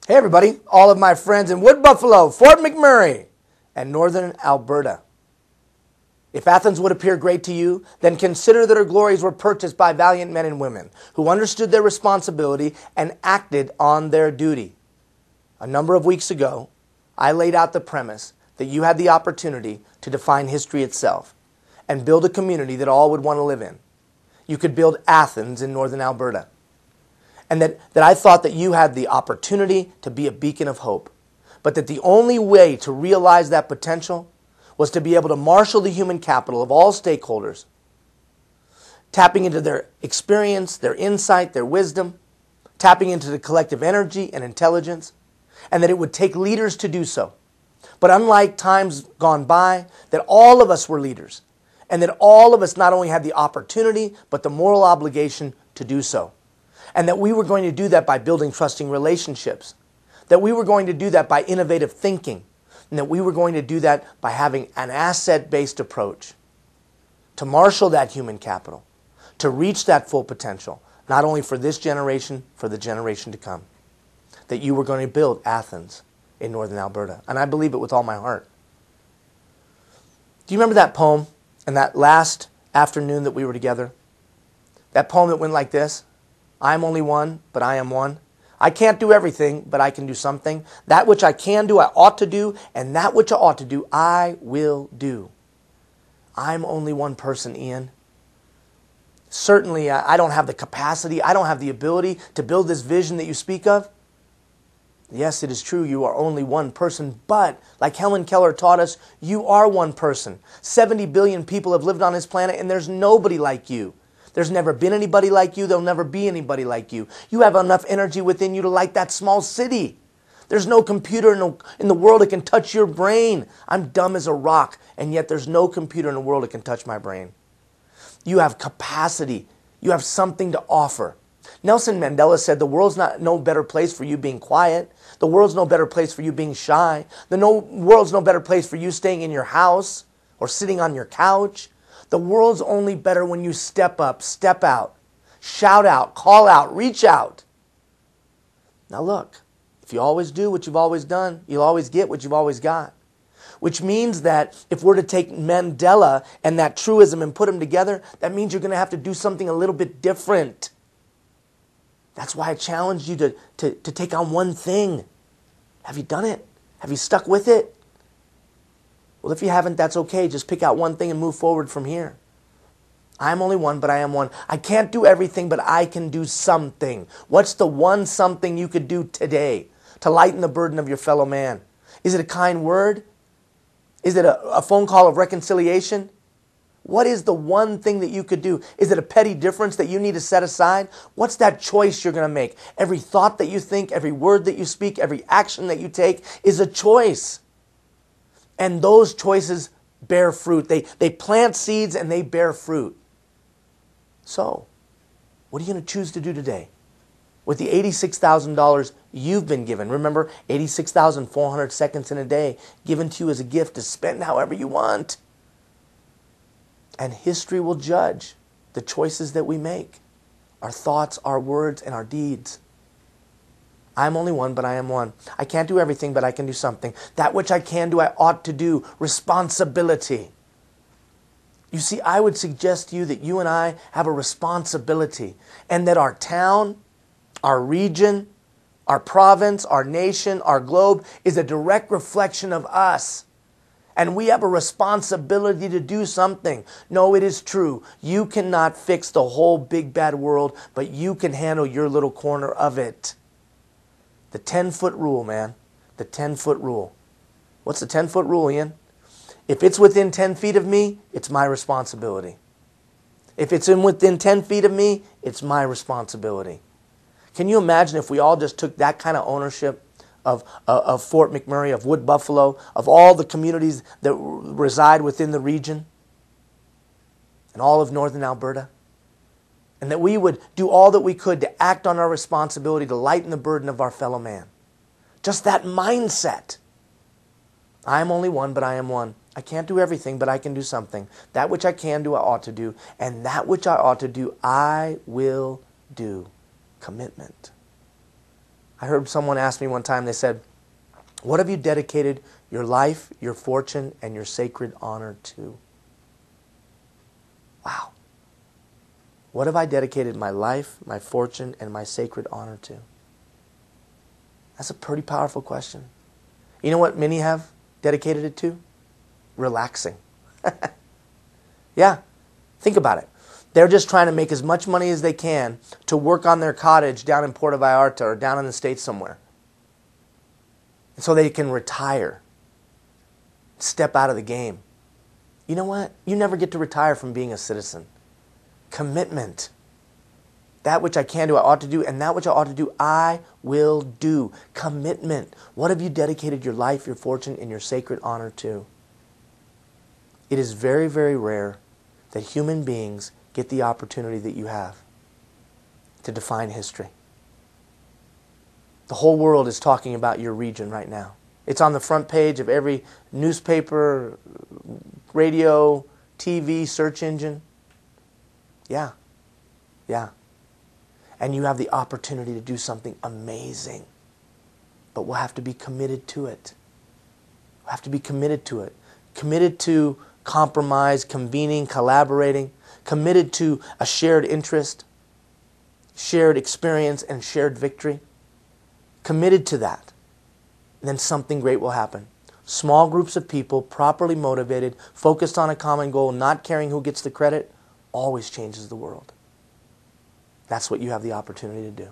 Hey everybody, all of my friends in Wood Buffalo, Fort McMurray, and northern Alberta. If Athens would appear great to you, then consider that her glories were purchased by valiant men and women who understood their responsibility and acted on their duty. A number of weeks ago, I laid out the premise that you had the opportunity to define history itself and build a community that all would want to live in. You could build Athens in northern Alberta. And that I thought that you had the opportunity to be a beacon of hope. But that the only way to realize that potential was to be able to marshal the human capital of all stakeholders, tapping into their experience, their insight, their wisdom, tapping into the collective energy and intelligence, and that it would take leaders to do so. But unlike times gone by, that all of us were leaders, and that all of us not only had the opportunity, but the moral obligation to do so. And that we were going to do that by building trusting relationships. That we were going to do that by innovative thinking. And that we were going to do that by having an asset-based approach. To marshal that human capital. To reach that full potential. Not only for this generation, for the generation to come. That you were going to build Athens in northern Alberta. And I believe it with all my heart. Do you remember that poem and that last afternoon that we were together? That poem that went like this. I am only one, but I am one. I can't do everything, but I can do something. That which I can do, I ought to do, and that which I ought to do, I will do. I'm only one person, Ian. Certainly, I don't have the capacity, I don't have the ability to build this vision that you speak of. Yes, it is true, you are only one person, but like Helen Keller taught us, you are one person. 70 billion people have lived on this planet, and there's nobody like you. There's never been anybody like you. There'll never be anybody like you. You have enough energy within you to light that small city. There's no computer in the world that can touch your brain. I'm dumb as a rock, and yet there's no computer in the world that can touch my brain. You have capacity. You have something to offer. Nelson Mandela said the world's no better place for you being quiet. The world's no better place for you being shy. World's no better place for you staying in your house or sitting on your couch. The world's only better when you step up, step out, shout out, call out, reach out. Now look, if you always do what you've always done, you'll always get what you've always got. Which means that if we're to take Mandela and that truism and put them together, that means you're going to have to do something a little bit different. That's why I challenged you to take on one thing. Have you done it? Have you stuck with it? Well, if you haven't, that's okay. Just pick out one thing and move forward from here. I'm only one, but I am one. I can't do everything, but I can do something. What's the one something you could do today to lighten the burden of your fellow man? Is it a kind word? Is it a phone call of reconciliation? What is the one thing that you could do? Is it a petty difference that you need to set aside? What's that choice you're going to make? Every thought that you think, every word that you speak, every action that you take is a choice. And those choices bear fruit. They plant seeds and they bear fruit. So, what are you going to choose to do today? With the $86,000 you've been given. Remember, 86,400 seconds in a day given to you as a gift to spend however you want. And history will judge the choices that we make. Our thoughts, our words, and our deeds. I'm only one, but I am one. I can't do everything, but I can do something. That which I can do, I ought to do. Responsibility. You see, I would suggest to you that you and I have a responsibility, and that our town, our region, our province, our nation, our globe is a direct reflection of us. And we have a responsibility to do something. No, it is true. You cannot fix the whole big bad world, but you can handle your little corner of it. The 10-foot rule, man. The 10-foot rule. What's the 10-foot rule, Ian? If it's within 10 feet of me, it's my responsibility. If it's within 10 feet of me, it's my responsibility. Can you imagine if we all just took that kind of ownership of Fort McMurray, of Wood Buffalo, of all the communities that reside within the region, and all of northern Alberta? And that we would do all that we could to act on our responsibility to lighten the burden of our fellow man. Just that mindset. I am only one, but I am one. I can't do everything, but I can do something. That which I can do, I ought to do. And that which I ought to do, I will do. Commitment. I heard someone ask me one time, they said, what have you dedicated your life, your fortune, and your sacred honor to? Wow. What have I dedicated my life, my fortune, and my sacred honor to? That's a pretty powerful question. You know what many have dedicated it to? Relaxing. Yeah, think about it. They're just trying to make as much money as they can to work on their cottage down in Puerto Vallarta or down in the States somewhere. So they can retire, step out of the game. You know what? You never get to retire from being a citizen. Commitment. That which I can do, I ought to do, and that which I ought to do, I will do. Commitment. What have you dedicated your life, your fortune, and your sacred honor to? It is very, very rare that human beings get the opportunity that you have to define history. The whole world is talking about your region right now. It's on the front page of every newspaper, radio, TV, search engine. Yeah. And you have the opportunity to do something amazing. But we'll have to be committed to it. We'll have to be committed to it. Committed to compromise, convening, collaborating. Committed to a shared interest, shared experience, and shared victory. Committed to that. And then something great will happen. Small groups of people, properly motivated, focused on a common goal, not caring who gets the credit, always changes the world. That's what you have the opportunity to do.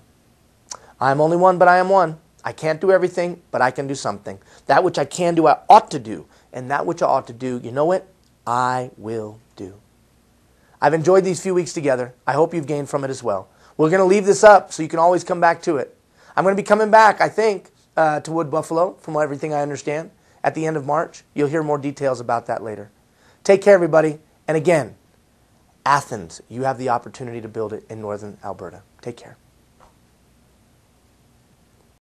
I am only one, but I am one. I can't do everything, but I can do something. That which I can do, I ought to do. And that which I ought to do, you know what? I will do. I've enjoyed these few weeks together. I hope you've gained from it as well. We're going to leave this up so you can always come back to it. I'm going to be coming back, I think, to Wood Buffalo, from everything I understand, at the end of March. You'll hear more details about that later. Take care, everybody. And again, Athens, you have the opportunity to build it in northern Alberta. Take care.